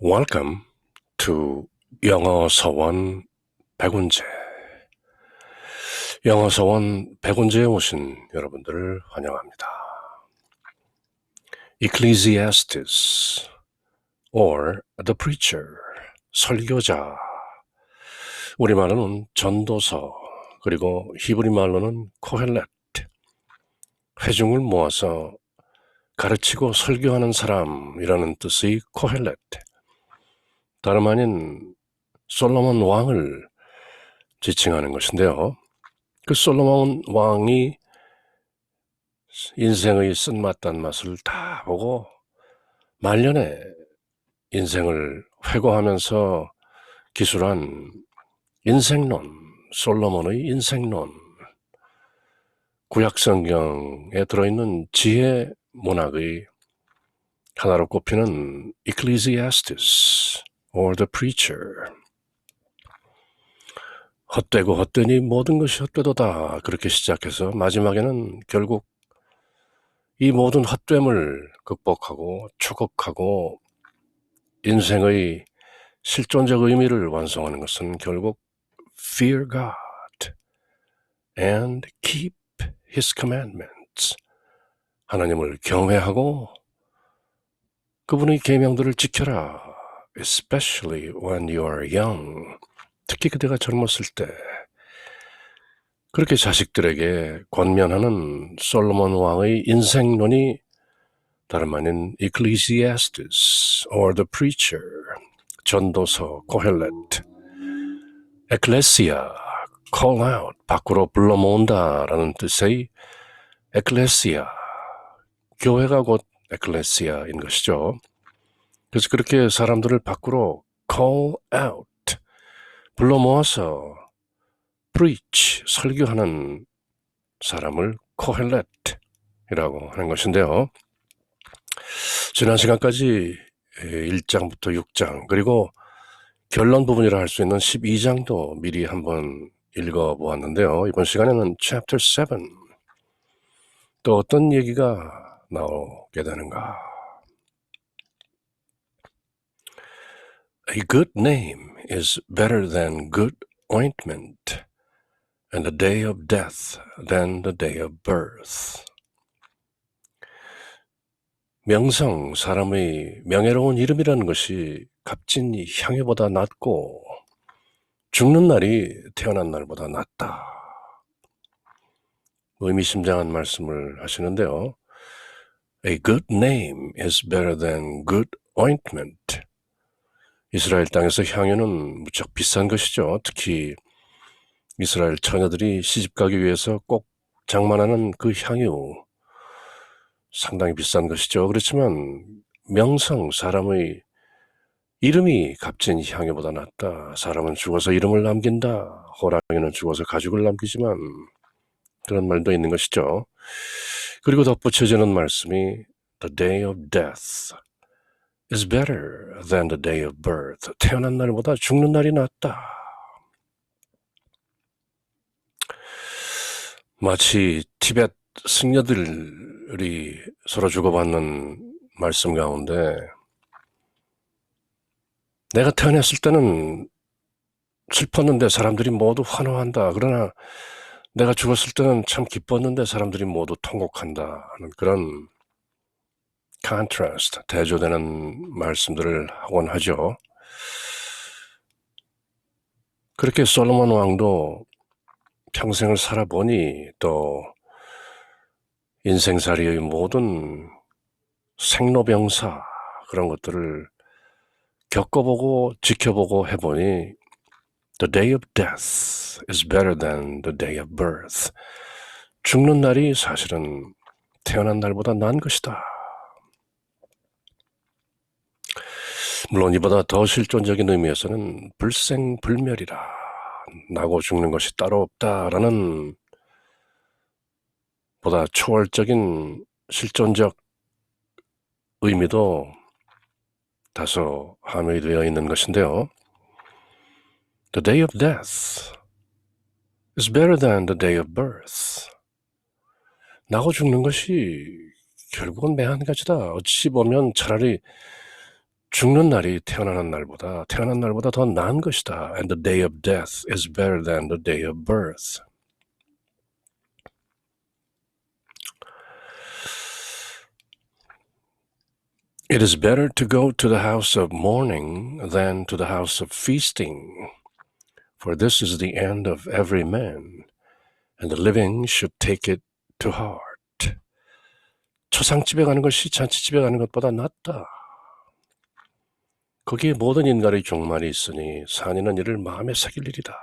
Welcome to 영어 서원 백운재. 영어 서원 백운재에 오신 여러분들을 환영합니다. Ecclesiastes or the preacher, 설교자. 우리말로는 전도서, 그리고 히브리 말로는 코헬렛, 회중을 모아서 가르치고 설교하는 사람이라는 뜻의 코헬렛. 다름 아닌 솔로몬 왕을 지칭하는 것인데요. 그 솔로몬 왕이 인생의 쓴맛 단맛을 다 보고 말년에 인생을 회고하면서 기술한 인생론, 솔로몬의 인생론, 구약성경에 들어있는 지혜 문학의 하나로 꼽히는 Ecclesiastes or the preacher. 헛되고 헛되니 모든 것이 헛되도다, 그렇게 시작해서 마지막에는 결국 이 모든 헛됨을 극복하고 추격하고 인생의 실존적 의미를 완성하는 것은 결국 fear God and keep His commandments, 하나님을 경외하고 그분의 계명들을 지켜라, especially when you are young, 특히 그대가 젊었을 때. 그렇게 자식들에게 권면하는 솔로몬 왕의 인생론이 다름 아닌 Ecclesiastes or the preacher, 전도서, 코헬렛, Ecclesia, call out, 밖으로 불러 모은다라는 뜻의 Ecclesia, 교회가 곧 Ecclesia인 것이죠. 그래서 그렇게 사람들을 밖으로 call out, 불러 모아서 preach, 설교하는 사람을 코헬렛이라고 하는 것인데요. 지난 시간까지 1장부터 6장, 그리고 결론 부분이라 할 수 있는 12장도 미리 한번 읽어보았는데요. 이번 시간에는 chapter 7, 또 어떤 얘기가 나오게 되는가. A good name is better than good ointment, and the day of death than the day of birth. 명성, 사람의 명예로운 이름이라는 것이 값진 향유보다 낫고 죽는 날이 태어난 날보다 낫다. 의미심장한 말씀을 하시는데요. A good name is better than good ointment. 이스라엘 땅에서 향유는 무척 비싼 것이죠. 특히 이스라엘 처녀들이 시집가기 위해서 꼭 장만하는 그 향유, 상당히 비싼 것이죠. 그렇지만 명성, 사람의 이름이 값진 향유보다 낫다. 사람은 죽어서 이름을 남긴다. 호랑이는 죽어서 가죽을 남기지만, 그런 말도 있는 것이죠. 그리고 덧붙여지는 말씀이 The day of death is better than the day of birth. 태어난 날보다 죽는 날이 낫다. 마치 티벳 승려들이 서로 주고받는 말씀 가운데, 내가 태어났을 때는 슬펐는데 사람들이 모두 환호한다. 그러나 내가 죽었을 때는 참 기뻤는데 사람들이 모두 통곡한다 하는 그런 contrast, 대조되는 말씀들을 하곤 하죠. 그렇게 솔로몬 왕도 평생을 살아보니 또 인생살이의 모든 생로병사, 그런 것들을 겪어보고 지켜보고 해보니 The day of death is better than the day of birth. 죽는 날이 사실은 태어난 날보다 나은 것이다. 물론 이보다 더 실존적인 의미에서는 불생불멸이라, 나고 죽는 것이 따로 없다라는 보다 초월적인 실존적 의미도 다소 함유되어 있는 것인데요. The day of death is better than the day of birth. 나고 죽는 것이 결국은 매한가지다. 어찌 보면 차라리 죽는 날이 태어난 날보다 더 나은 것이다. And the day of death is better than the day of birth. It is better to go to the house of mourning than to the house of feasting. For this is the end of every man, and the living should take it to heart. 초상집에 가는 것이 잔치집에 가는 것보다 낫다. 거기에 모든 인간의 종말이 있으니 산이는 이를 마음에 새길 일이다.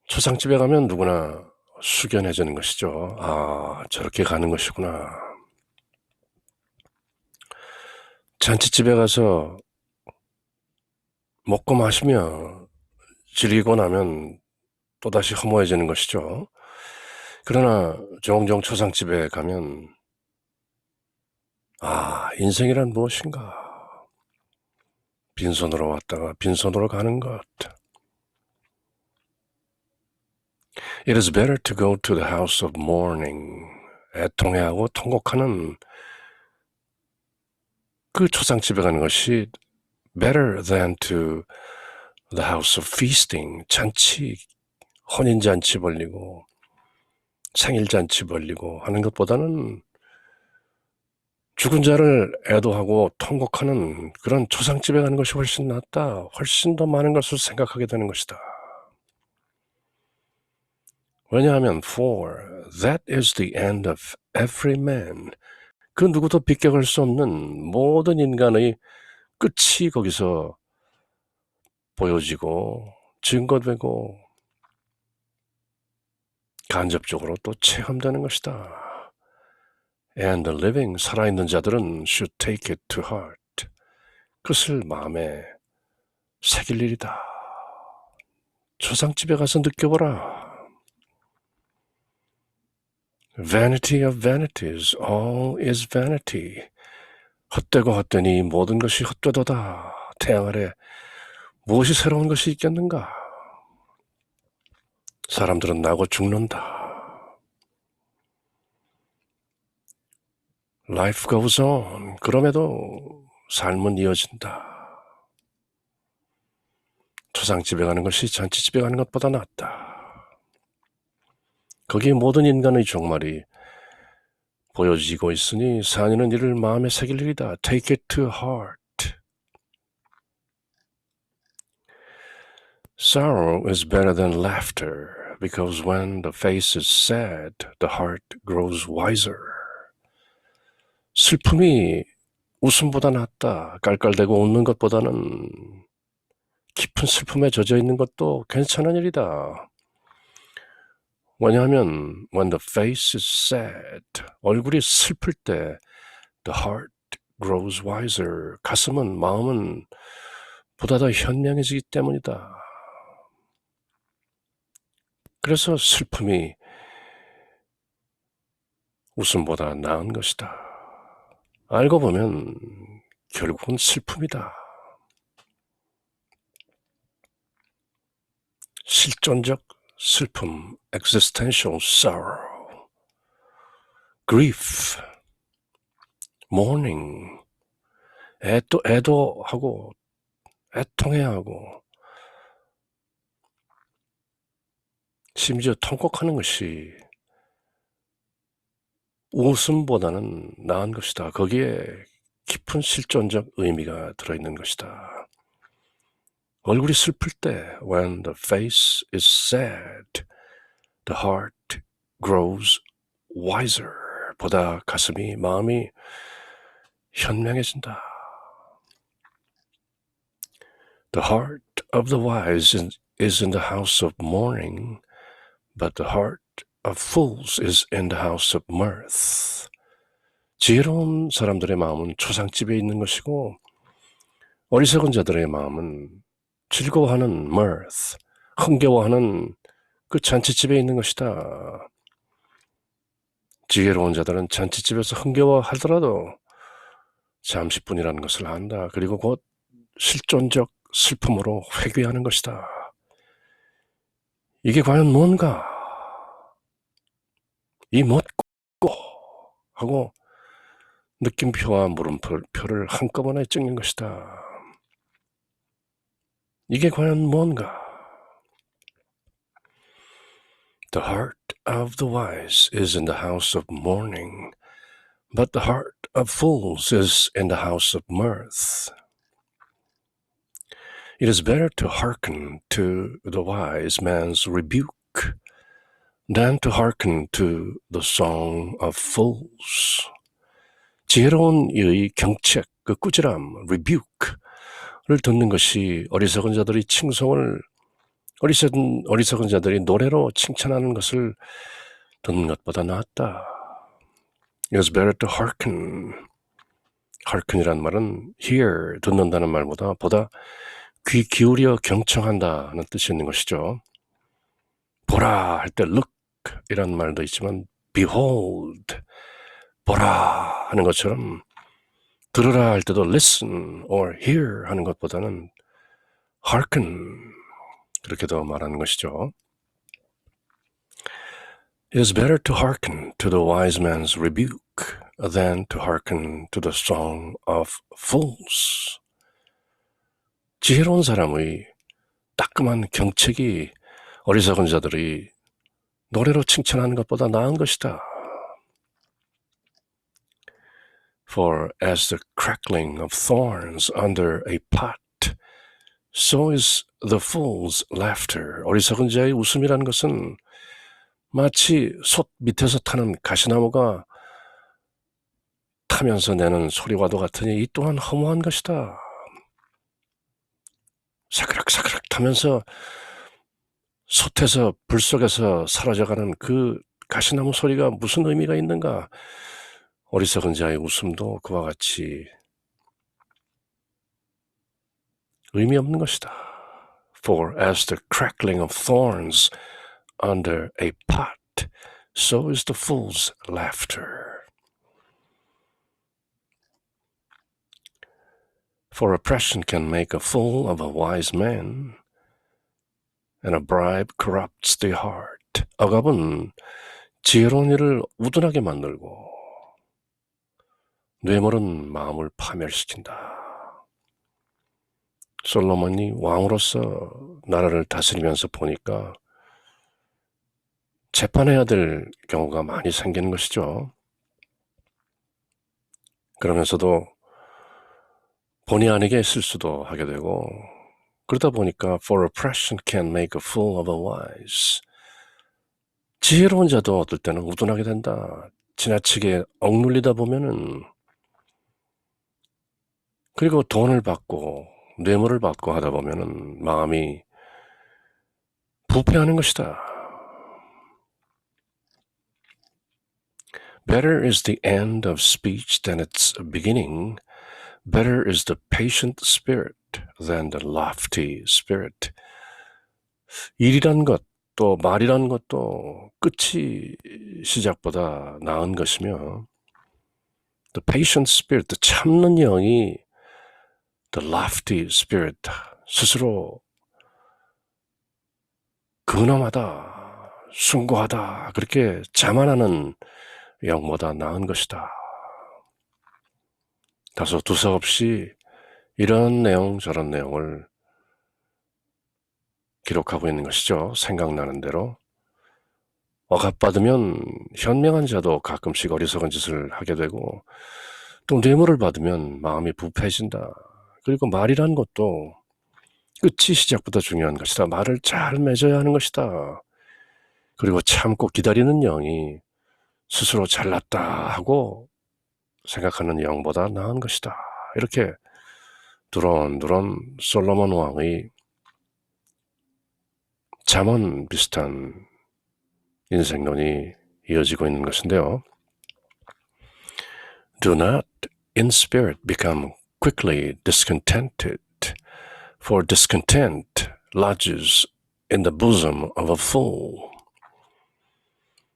초상집에 가면 누구나 숙연해지는 것이죠. 아, 저렇게 가는 것이구나. 잔치집에 가서 먹고 마시며 즐기고 나면 또다시 허무해지는 것이죠. 그러나 종종 초상집에 가면 아, 인생이란 무엇인가? 빈손으로 왔다가 빈손으로 가는 것. It is better to go to the house of mourning. 애통해하고 통곡하는 그 초상집에 가는 것이 better than to the house of feasting. 잔치, 혼인잔치 벌리고 생일잔치 벌리고 하는 것보다는 죽은 자를 애도하고 통곡하는 그런 초상집에 가는 것이 훨씬 낫다. 훨씬 더 많은 것을 생각하게 되는 것이다. 왜냐하면 for that is the end of every man. 그 누구도 비껴갈 수 없는 모든 인간의 끝이 거기서 보여지고 증거되고 간접적으로 또 체험되는 것이다. And the living, 살아있는 자들은 should take it to heart. 그것을 마음에 새길 일이다. 초상집에 가서 느껴보라. Vanity of vanities, all is vanity. 헛되고 헛되니 모든 것이 헛되도다. 태양 아래 무엇이 새로운 것이 있겠는가? 사람들은 나고 죽는다. Life goes on. 그럼에도 삶은 이어진다. 초상집에 가는 것이 잔치집에 가는 것보다 낫다. 거기에 모든 인간의 종말이 보여지고 있으니 산이는 이를 마음에 새길 일이다. Take it to heart. Sorrow is better than laughter, because when the face is sad, the heart grows wiser. 슬픔이 웃음보다 낫다. 깔깔대고 웃는 것보다는 깊은 슬픔에 젖어 있는 것도 괜찮은 일이다. 왜냐하면 when the face is sad, 얼굴이 슬플 때 the heart grows wiser. 가슴은, 마음은 보다 더 현명해지기 때문이다. 그래서 슬픔이 웃음보다 나은 것이다. 알고 보면 결국은 슬픔이다. 실존적 슬픔, existential sorrow, grief, mourning, 애도하고 애통해하고 심지어 통곡하는 것이 웃음보다는 나은 것이다. 거기에 깊은 실존적 의미가 들어있는 것이다. 얼굴이 슬플 때 when the face is sad, the heart grows wiser. 보다 가슴이, 마음이 현명해진다. The heart of the wise is in the house of mourning, but the heart of fools is in the house of mirth. 지혜로운 사람들의 마음은 초상집에 있는 것이고 어리석은 자들의 마음은 즐거워하는 mirth, 흥겨워하는 그 잔치집에 있는 것이다. 지혜로운 자들은 잔치집에서 흥겨워하더라도 잠시뿐이라는 것을 안다. 그리고 곧 실존적 슬픔으로 회귀하는 것이다. 이게 과연 뭔가? 이 뭣고 하고 느낌표와 물음표를 한꺼번에 찍는 것이다. 이게 과연 뭔가? The heart of the wise is in the house of mourning, but the heart of fools is in the house of mirth. It is better to hearken to the wise man's rebuke than to hearken to the song of fools. 지혜로운 이의 경책, 그 꾸지람, rebuke를 듣는 것이 어리석은 자들이 어리석은 자들이 노래로 칭찬하는 것을 듣는 것보다 낫다. It is better to hearken. hearken이란 말은 hear, 듣는다는 말보다 귀 기울여 경청한다는 뜻이 있는 것이죠. 보라 할 때 look 이란 말도 있지만 behold, 보라 하는 것처럼 들으라 할 때도 listen or hear 하는 것보다는 hearken 그렇게도 말하는 것이죠. It is better to hearken to the wise man's rebuke than to hearken to the song of fools. 지혜로운 사람의 따끔한 경책이 어리석은 자들이 노래로 칭찬하는 것보다 나은 것이다. For as the crackling of thorns under a pot, so is the fool's laughter. 어리석은 자의 웃음이라는 것은 마치 솥 밑에서 타는 가시나무가 타면서 내는 소리와도 같으니 이 또한 허무한 것이다. 사그락사그락 타면서 솥에서 불 속에서 사라져가는 그 가시나무 소리가 무슨 의미가 있는가? 어리석은 자의 웃음도 그와 같이 의미 없는 것이다. For as the crackling of thorns under a pot, so is the fool's laughter. For oppression can make a fool of a wise man, and a bribe corrupts the heart. 억압은 지혜로운 이를 우둔하게 만들고 뇌물은 마음을 파멸시킨다. 솔로몬이 왕으로서 나라를 다스리면서 보니까 재판해야 될 경우가 많이 생기는 것이죠. 그러면서도 본의 아니게 실수도 하게 되고 그러다 보니까 for oppression can make a fool of a wise. 지혜로운 자도 어떨 때는 우둔하게 된다. 지나치게 억눌리다 보면은 그리고 돈을 받고 뇌물을 받고 하다 보면은 마음이 부패하는 것이다. Better is the end of speech than its beginning. Better is the patient spirit than the lofty spirit. 일이란 것, 또 말이란 것도 끝이 시작보다 나은 것이며 the patient spirit, 참는 영이 the lofty spirit, 스스로 근엄하다, 숭고하다, 그렇게 자만하는 영보다 나은 것이다. 다소 두서없이 이런 내용 저런 내용을 기록하고 있는 것이죠. 생각나는 대로. 억압받으면 현명한 자도 가끔씩 어리석은 짓을 하게 되고 또 뇌물을 받으면 마음이 부패해진다. 그리고 말이란 것도 끝이 시작보다 중요한 것이다. 말을 잘 맺어야 하는 것이다. 그리고 참고 기다리는 영이 스스로 잘났다 하고 생각하는 영보다 나은 것이다. 이렇게 두런두런 솔로몬 왕의 잠언 비슷한 인생론이 이어지고 있는 것인데요. Do not in spirit become quickly discontented, for discontent lodges in the bosom of a fool.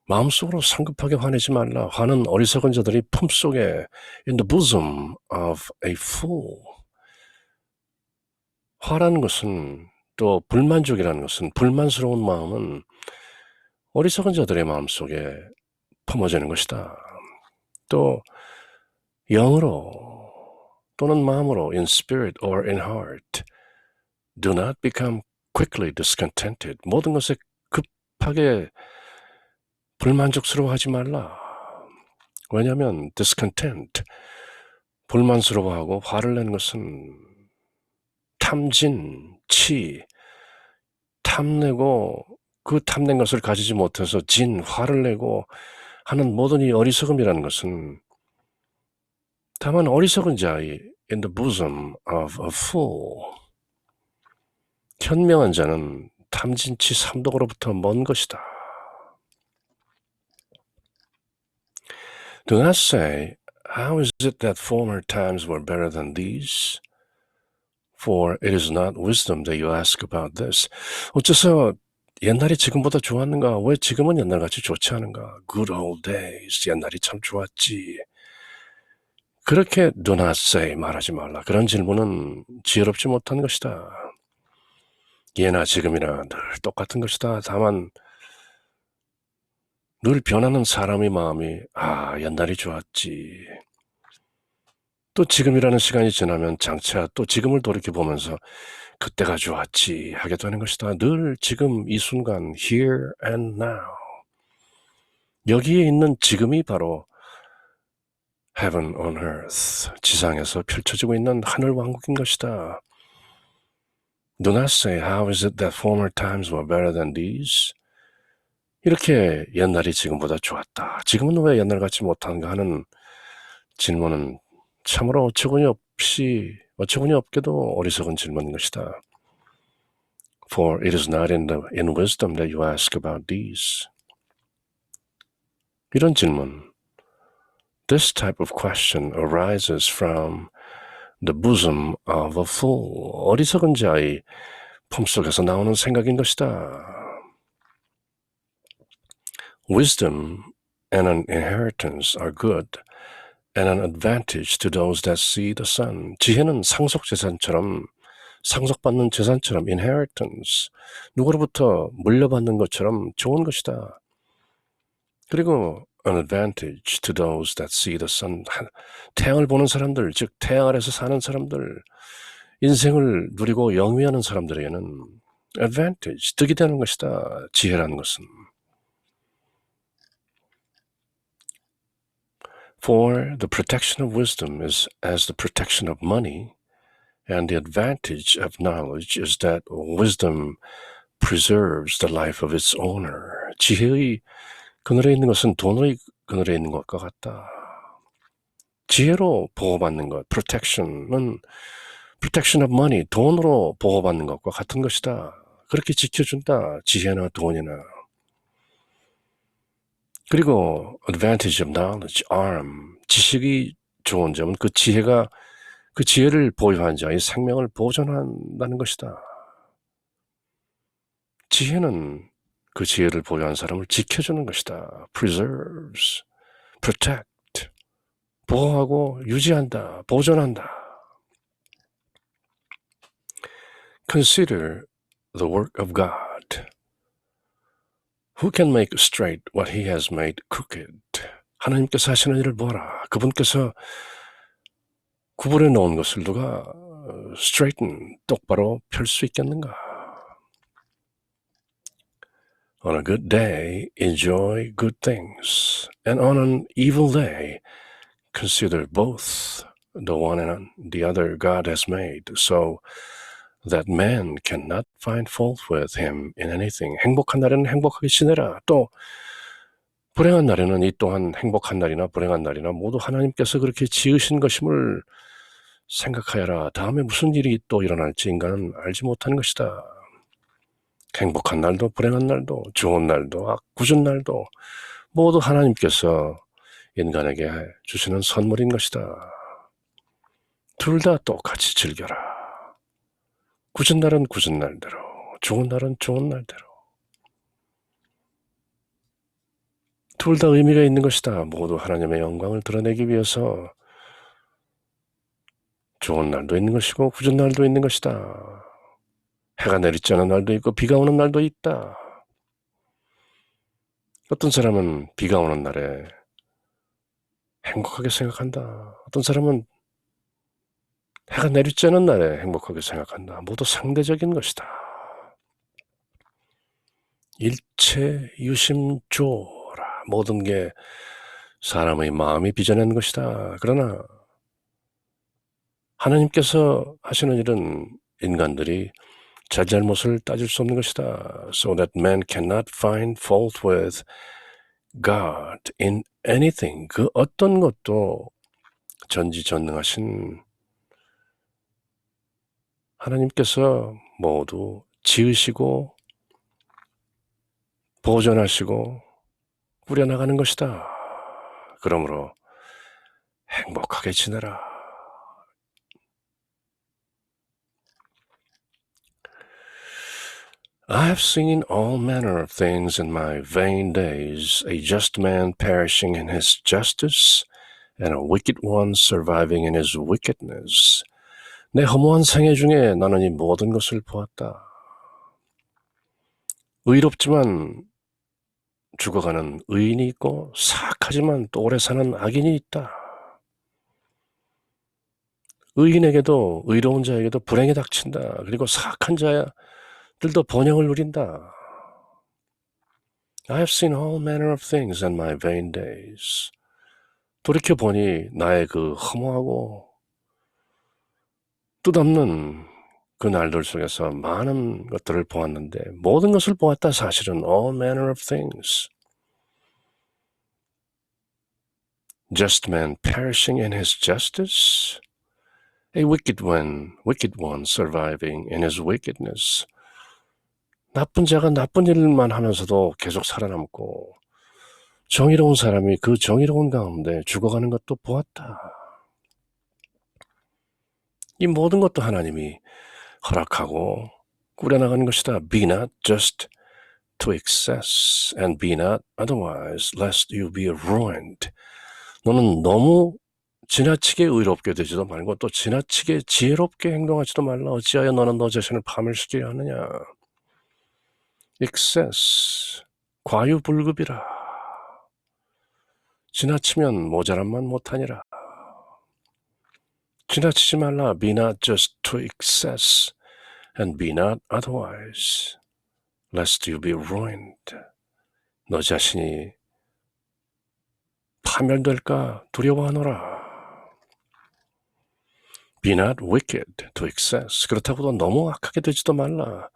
마음속으로 성급하게 화내지 말라. 화는 어리석은 자들이 품속에 in the bosom of a fool. 화라는 것은 또 불만족이라는 것은 불만스러운 마음은 어리석은 자들의 마음속에 품어지는 것이다. 또 영으로 또는 마음으로 in spirit or in heart. Do not become quickly discontented. 모든 것에 급하게 불만족스러워하지 말라. 왜냐하면 discontent, 불만스러워하고 화를 내는 것은 탐진, 치, 탐내고 그 탐낸 것을 가지지 못해서 화를 내고 하는 모든 이 어리석음이라는 것은 다만 어리석은 자의 in the bosom of a fool. 현명한 자는 탐진치 삼독으로부터 먼 것이다. Do not say, how is it that former times were better than these? For it is not wisdom that you ask about this. 어째서 옛날이 지금보다 좋았는가? 왜 지금은 옛날같이 좋지 않은가? Good old days. 옛날이 참 좋았지. 그렇게 do not say, 말하지 말라. 그런 질문은 지혜롭지 못한 것이다. 예나 지금이나 늘 똑같은 것이다. 다만 늘 변하는 사람의 마음이 옛날이 좋았지. 또 지금이라는 시간이 지나면 장차 또 지금을 돌이켜보면서 그때가 좋았지 하게 되는 것이다. 늘 지금 이 순간 here and now. 여기에 있는 지금이 바로 heaven on earth, 지상에서 펼쳐지고 있는 하늘 왕국인 것이다. Do not say, how is it that former times were better than these? 이렇게 옛날이 지금보다 좋았다. 지금은 왜 옛날같이 못한가 하는 질문은 참으로 어처구니 없게도 어리석은 질문인 것이다. For it is not in wisdom that you ask about these. 이런 질문, this type of question arises from the bosom of a fool. 어리석은 자의 품속에서 나오는 생각인 것이다. Wisdom and an inheritance are good, and an advantage to those that see the sun. 지혜는 상속받는 재산처럼 inheritance, 누구로부터 물려받는 것처럼 좋은 것이다. 그리고 an advantage to those that see the sun. 태양을 보는 사람들, 즉 태양 아래서 사는 사람들, 인생을 누리고 영위하는 사람들에게는 advantage, 득이 되는 것이다. 지혜라는 것은. For the protection of wisdom is as the protection of money, and the advantage of knowledge is that wisdom preserves the life of its owner. 지혜의 그늘에 있는 것은 돈의 그늘에 있는 것과 같다. 지혜로 보호받는 것, protection of money, 돈으로 보호받는 것과 같은 것이다. 그렇게 지켜준다. 지혜나 돈이나. 그리고 advantage of knowledge, 지식이 좋은 점은 그 지혜를 보유한 자의 생명을 보존한다는 것이다. 지혜는 그 지혜를 보유한 사람을 지켜주는 것이다. preserves, protect, 보호하고 유지한다, 보존한다. Consider the work of God. Who can make straight what he has made crooked? 하나님께서 하시는 일을 보아라. 그분께서 구분해 놓은 것을 누가 straighten, 똑바로 펼 수 있겠는가? On a good day, enjoy good things, and on an evil day, consider both the one and the other God has made, so that man cannot find fault with him in anything. 행복한 날에는 행복하게 지내라. 또 불행한 날에는 이 또한 행복한 날이나 불행한 날이나 모두 하나님께서 그렇게 지으신 것임을 생각하여라. 다음에 무슨 일이 또 일어날지 인간은 알지 못하는 것이다. 행복한 날도 불행한 날도 좋은 날도 굳은 날도 모두 하나님께서 인간에게 주시는 선물인 것이다. 둘 다 똑같이 즐겨라. 굳은 날은 굳은 날대로, 좋은 날은 좋은 날대로. 둘 다 의미가 있는 것이다. 모두 하나님의 영광을 드러내기 위해서 좋은 날도 있는 것이고 굳은 날도 있는 것이다. 해가 내리지 않은 날도 있고 비가 오는 날도 있다. 어떤 사람은 비가 오는 날에 행복하게 생각한다. 어떤 사람은 해가 내리쬐는 날에 행복하게 생각한다. 모두 상대적인 것이다. 일체 유심조라. 모든 게 사람의 마음이 빚어낸 것이다. 그러나 하나님께서 하시는 일은 인간들이 잘잘못을 따질 수 없는 것이다. So that man cannot find fault with God in anything. 그 어떤 것도 전지전능하신 하나님께서 모두 지으시고 보존하시고 꾸려나가는 것이다. 그러므로 행복하게 지내라. I have seen all manner of things in my vain days, a just man perishing in his justice, and a wicked one surviving in his wickedness. 내 허무한 생애 중에 나는 이 모든 것을 보았다. 의롭지만 죽어가는 의인이 있고 사악하지만 또 오래 사는 악인이 있다. 의인에게도 의로운 자에게도 불행이 닥친다. 그리고 사악한 자들도 번영을 누린다. I have seen all manner of things in my vain days. 돌이켜보니 나의 그 허무하고 뜻없는 그 날들 속에서 많은 것들을 보았는데 모든 것을 보았다. 사실은 all manner of things. Just man perishing in his justice, a wicked one surviving in his wickedness. 나쁜 자가 나쁜 일만 하면서도 계속 살아남고 정의로운 사람이 그 정의로운 가운데 죽어가는 것도 보았다. 이 모든 것도 하나님이 허락하고 꾸려나가는 것이다. Be not just to excess and be not otherwise lest you be ruined. 너는 너무 지나치게 의롭게 되지도 말고 또 지나치게 지혜롭게 행동하지도 말라. 어찌하여 너는 너 자신을 파멸시키려 하느냐. excess, 과유불급이라. 지나치면 모자란만 못하니라. 지나치지 말라. Be not just to excess and be not otherwise lest you be ruined. 너 자신이 파멸될까 두려워하노라. Be not wicked to excess. 그렇다고도 너무 악하게 되지도 말라.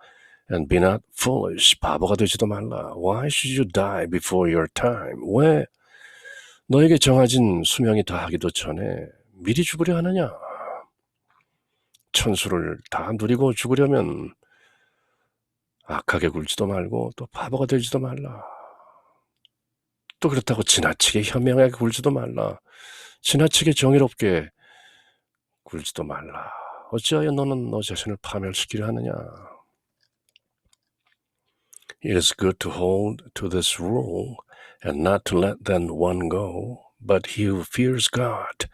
And be not foolish. 바보가 되지도 말라. Why should you die before your time? 왜 너에게 정해진 수명이 다하기도 전에 미리 죽으려 하느냐? 천수를 다 누리고 죽으려면 악하게 굴지도 말고 또 바보가 되지도 말라. 또 그렇다고 지나치게 현명하게 굴지도 말라. 지나치게 정의롭게 굴지도 말라. 어찌하여 너는 너 자신을 파멸시키려 하느냐. It is good to hold to this rule and not to let then one go, but he who fears God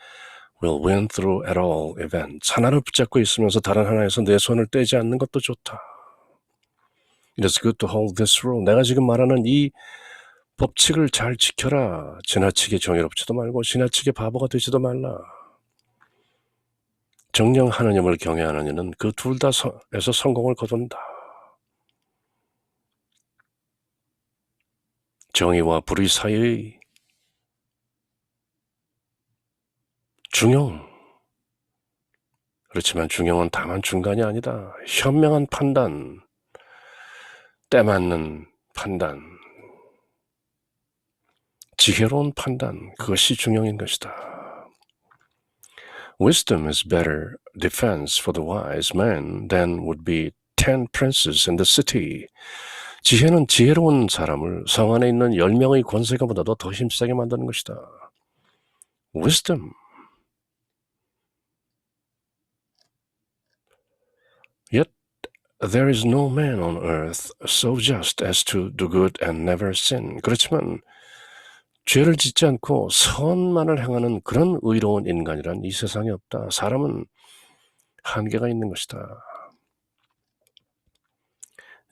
will win through at all events. 하나를 붙잡고 있으면서 다른 하나에서 내 손을 떼지 않는 것도 좋다. It is good to hold this rule. 내가 지금 말하는 이 법칙을 잘 지켜라. 지나치게 정의롭지도 말고 지나치게 바보가 되지도 말라. 정녕 하나님을 경외하는 이는 그 둘 다에서 성공을 거둔다. 정의와 불의 사이의 중용. 그렇지만 중용은 다만 중간이 아니다. 현명한 판단, 때맞는 판단, 지혜로운 판단, 그것이 중용인 것이다. Wisdom is better defense for the wise man than would be 10 princes in the city. 지혜는 지혜로운 사람을 성 안에 있는 10명의 권세가보다도 더 힘세게 만드는 것이다. Wisdom. Yet there is no man on earth so just as to do good and never sin. 그렇지만 죄를 짓지 않고 선만을 행하는 그런 의로운 인간이란 이 세상에 없다. 사람은 한계가 있는 것이다.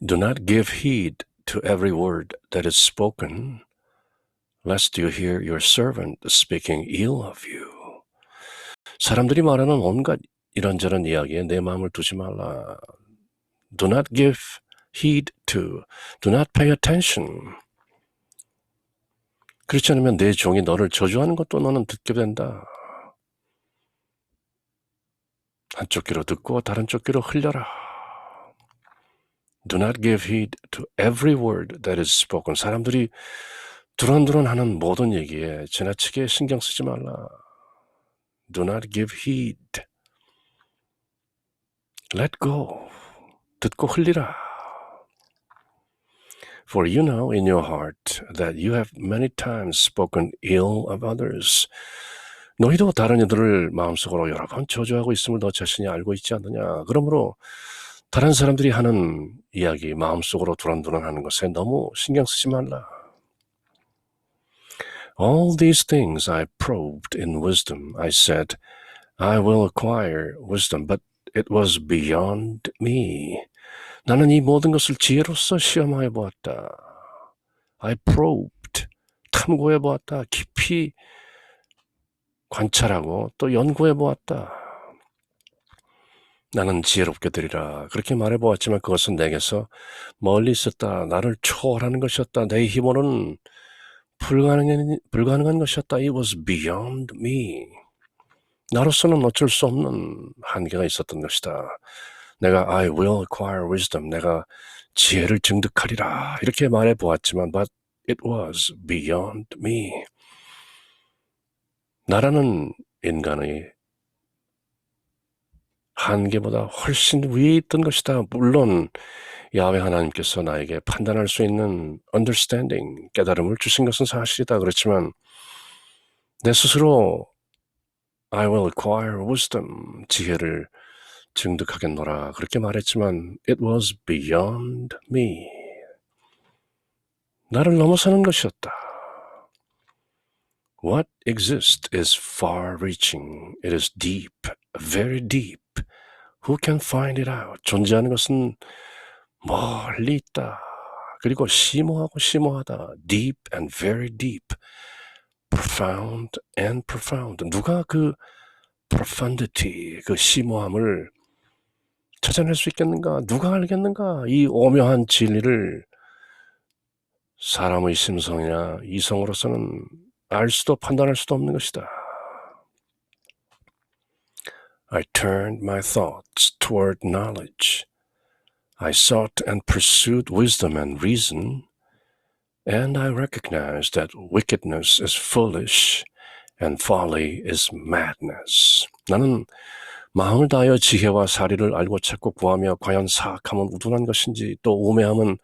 Do not give heed to every word that is spoken, lest you hear your servant speaking ill of you. 사람들이 말하는 온갖 이런저런 이야기에 내 마음을 두지 말라. Do not give heed to. Do not pay attention. 그렇지 않으면 내 종이 너를 저주하는 것도 너는 듣게 된다. 한쪽 귀로 듣고 다른 쪽 귀로 흘려라. Do not give heed to every word that is spoken. 사람들이 두런두런 하는 모든 얘기에 지나치게 신경 쓰지 말라. Do not give heed. Let go. 듣고 흘리라. For you know in your heart that you have many times spoken ill of others. 너희도 다른 이들을 마음속으로 여러 번 저주하고 있음을 너 자신이 알고 있지 않느냐. 그러므로 다른 사람들이 하는 이야기, 마음속으로 두런두런 하는 것에 너무 신경 쓰지 말라. All these things I probed in wisdom. I said, I will acquire wisdom, but it was beyond me. 나는 이 모든 것을 지혜로서 시험하여 보았다. I probed, 탐구해 보았다. 깊이 관찰하고 또 연구해 보았다. 나는 지혜롭게 되리라. 그렇게 말해 보았지만 그것은 내게서 멀리 있었다. 나를 초월하는 것이었다. 내 힘으로는 불가능한 것이었다. It was beyond me. 나로서는 어쩔 수 없는 한계가 있었던 것이다. 내가 I will acquire wisdom. 내가 지혜를 증득하리라. 이렇게 말해 보았지만 but it was beyond me. 나라는 인간의 한계보다 훨씬 위에 있던 것이다. 물론 야훼 하나님께서 나에게 판단할 수 있는 understanding, 깨달음을 주신 것은 사실이다. 그렇지만 내 스스로 I will acquire wisdom, 지혜를 증득하겠노라. 그렇게 말했지만 it was beyond me. 나를 넘어서는 것이었다. What exists is far-reaching. It is deep, very deep. Who can find it out? 존재하는 것은 멀리 있다. 그리고 심오하고 심오하다. Deep and very deep. Profound and profound. 누가 그 profundity, 그 심오함을 찾아낼 수 있겠는가? 누가 알겠는가? 이 오묘한 진리를 사람의 심성이나 이성으로서는 알 수도 판단할 수도 없는 것이다. I turned my thoughts toward knowledge. I sought and pursued wisdom and reason, and I recognized that wickedness is foolish and folly is madness. 나는 마음을 다하여 지혜와 사리를 알고 찾고 구하며 과연 사악함은 우둔한 것인지 또 우매함은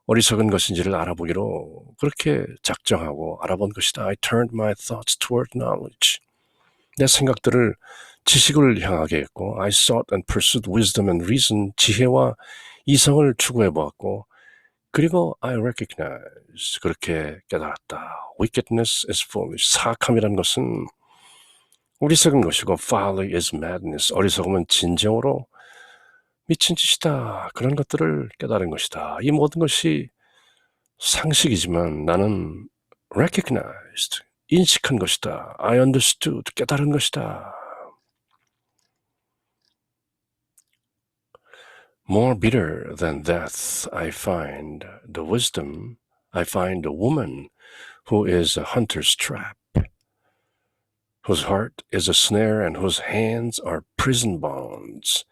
어리석은 것인지를 알아보기로 그렇게 작정하고 알아본 것이다. I turned my thoughts toward knowledge. 내 생각들을 지식을 향하게 했고 I sought and pursued wisdom and reason. 지혜와 이성을 추구해 보았고 그리고 I recognize. 그렇게 깨달았다. Wickedness is foolish. 사악함이라는 것은 어리석은 것이고 folly is madness. 어리석음은 진정으로 미친 짓이다. 그런 것들을 깨달은 것이다. 이 모든 것이 상식이지만 나는 recognized. 인식한 것이다. I understood. 깨달은 것이다. More bitter than death, I find the woman who is a hunter's trap, whose heart is a snare and whose hands are prison bonds.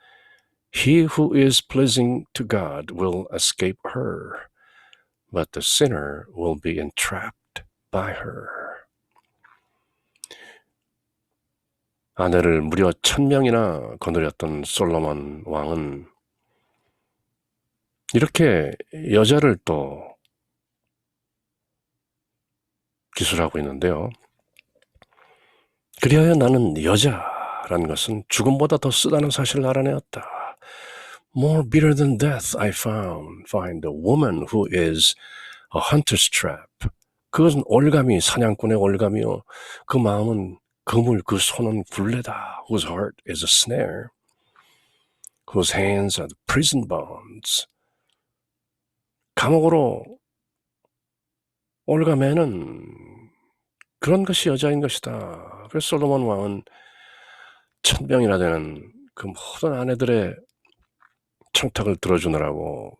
He who is pleasing to God will escape her, but the sinner will be entrapped by her. 아내를 무려 1000명이나 거느렸던 솔로몬 왕은 이렇게 여자를 또 기술하고 있는데요. 그리하여 나는 여자라는 것은 죽음보다 더 쓰다는 사실을 알아내었다. More bitter than death I find a woman who is a hunter's trap. 그것은 올가미, 사냥꾼의 올가미요. 그 마음은 그물, 그 손은 굴레다. Whose heart is a snare. Whose hands are the prison bonds. 감옥으로 올가매는 그런 것이 여자인 것이다. 그래서 솔로몬 왕은 1000명이나 되는 그 모든 아내들의 청탁을 들어주느라고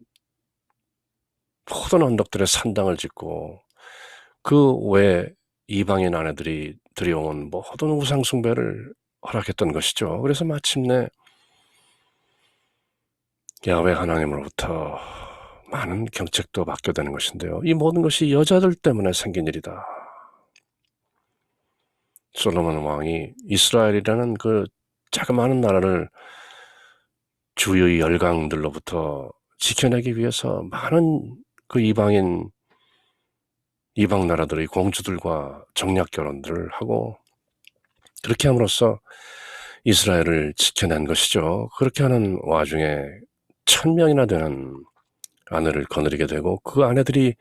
모든 언덕들의 산당을 짓고 그 외에 이방인 아내들이 들여온 모든 우상 숭배를 허락했던 것이죠. 그래서 마침내 야훼 하나님으로부터 많은 경책도 받게 되는 것인데요. 이 모든 것이 여자들 때문에 생긴 일이다. 솔로몬 왕이 이스라엘이라는 그 자그마한 나라를 주의 열강들로부터 지켜내기 위해서 많은 그 이방 나라들의 공주들과 정략 결혼들을 하고 그렇게 함으로써 이스라엘을 지켜낸 것이죠. 그렇게 하는 와중에 1000명이나 되는 아내를 거느리게 되고 그 아내들이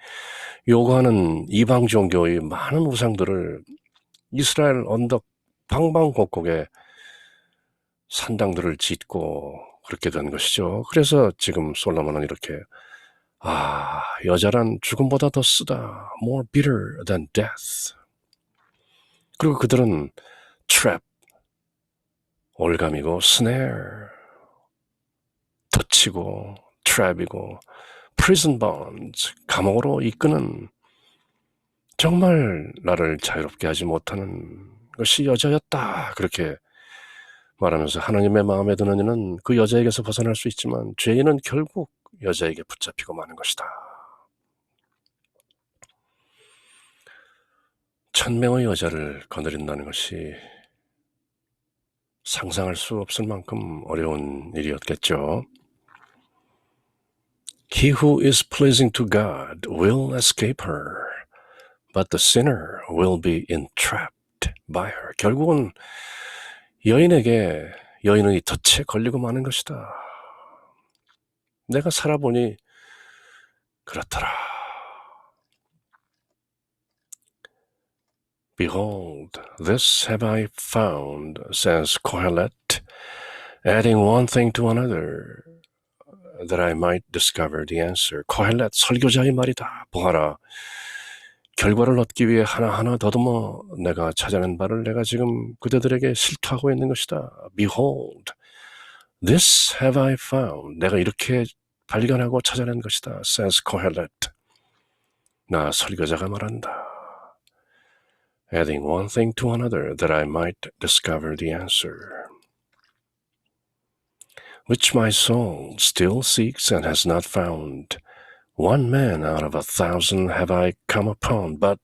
요구하는 이방 종교의 많은 우상들을 이스라엘 언덕 방방곡곡에 산당들을 짓고 그렇게 된 것이죠. 그래서 지금 솔로몬은 이렇게 여자란 죽음보다 더 쓰다. More bitter than death. 그리고 그들은 trap, 올감이고 snare, 덫이고 trap이고 prison bonds, 감옥으로 이끄는 정말 나를 자유롭게 하지 못하는 것이 여자였다. 그렇게 말하면서 하나님의 마음에 드는 이는 그 여자에게서 벗어날 수 있지만 죄인은 결국 여자에게 붙잡히고 마는 것이다. 1000명의 여자를 거느린다는 것이 상상할 수 없을 만큼 어려운 일이었겠죠. He who is pleasing to God will escape her, but the sinner will be entrapped by her. 결국은 여인의 덫에 걸리고 마는 것이다. 내가 살아보니 그렇더라. Behold, this have I found, says Kohelet, adding one thing to another, that I might discover the answer. 코헬렛 설교자의 말이다. 보아라. 결과를 얻기 위해 하나하나 더듬어 내가 찾아낸 바를 내가 지금 그대들에게 실토하고 있는 것이다. Behold, this have I found. 내가 이렇게 발견하고 찾아낸 것이다. says Kohelet. 나 설교자가 말한다. Adding one thing to another, that I might discover the answer. Which my soul still seeks and has not found. One man out of 1,000 have I come upon, but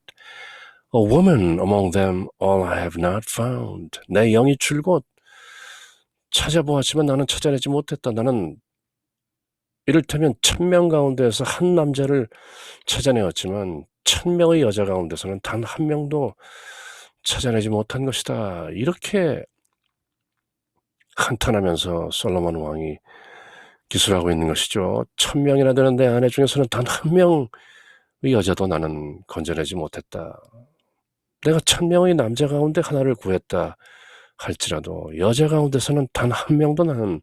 a woman among them all I have not found. 내 영이 줄곧 찾아보았지만 나는 찾아내지 못했다. 나는 이를테면 1000명 가운데에서 한 남자를 찾아내었지만 1000명의 여자 가운데서는 단 한 명도 찾아내지 못한 것이다. 이렇게 한탄하면서 솔로몬 왕이 기술하고 있는 것이죠. 1000명이나 되는 내 아내 중에서는 단 한 명의 여자도 나는 건져내지 못했다. 내가 1000명의 남자 가운데 하나를 구했다 할지라도 여자 가운데서는 단 한 명도 나는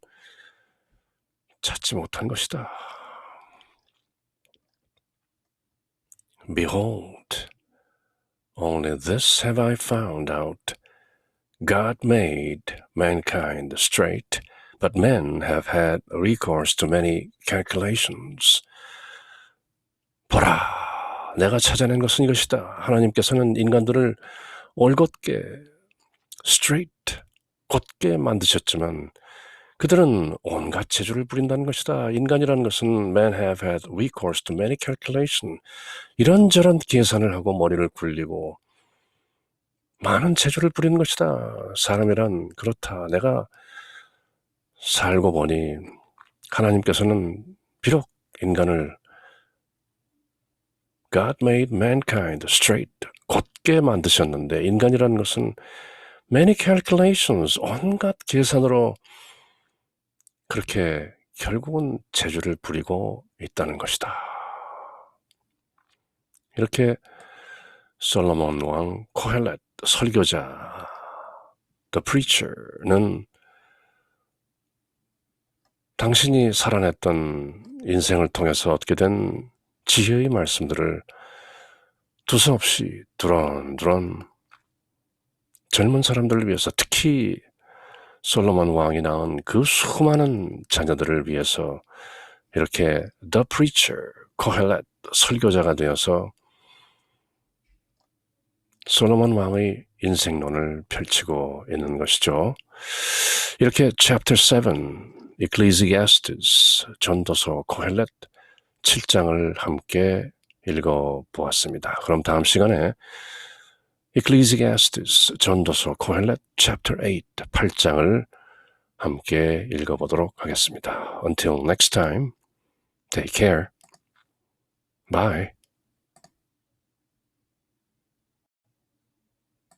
찾지 못한 것이다. Behold, only this have I found out. God made mankind straight, but men have had recourse to many calculations. 보라, 내가 찾아낸 것은 이것이다. 하나님께서는 인간들을 올곧게, straight, 곧게 만드셨지만 그들은 온갖 재주를 부린다는 것이다. 인간이라는 것은 men have had recourse to many calculations. 이런저런 계산을 하고 머리를 굴리고 많은 재주를 부리는 것이다. 사람이란 그렇다. 내가 살고 보니 하나님께서는 비록 인간을 God made mankind straight, 곧게 만드셨는데 인간이라는 것은 many calculations, 온갖 계산으로 그렇게 결국은 재주를 부리고 있다는 것이다. 이렇게 솔로몬 왕 코헬렛 설교자 The Preacher는 당신이 살아냈던 인생을 통해서 얻게 된 지혜의 말씀들을 두서없이 두런두런 젊은 사람들을 위해서, 특히 솔로몬 왕이 낳은 그 수많은 자녀들을 위해서 이렇게 The Preacher, 코헬렛 설교자가 되어서 솔로몬 왕의 인생론을 펼치고 있는 것이죠. 이렇게 Chapter 7, Ecclesiastes, 전도서 코헬렛 7장을 함께 읽어보았습니다. 그럼 다음 시간에 Ecclesiastes, 전도서 코헬렛 Chapter 8, 8장을 함께 읽어보도록 하겠습니다. Until next time, take care. Bye.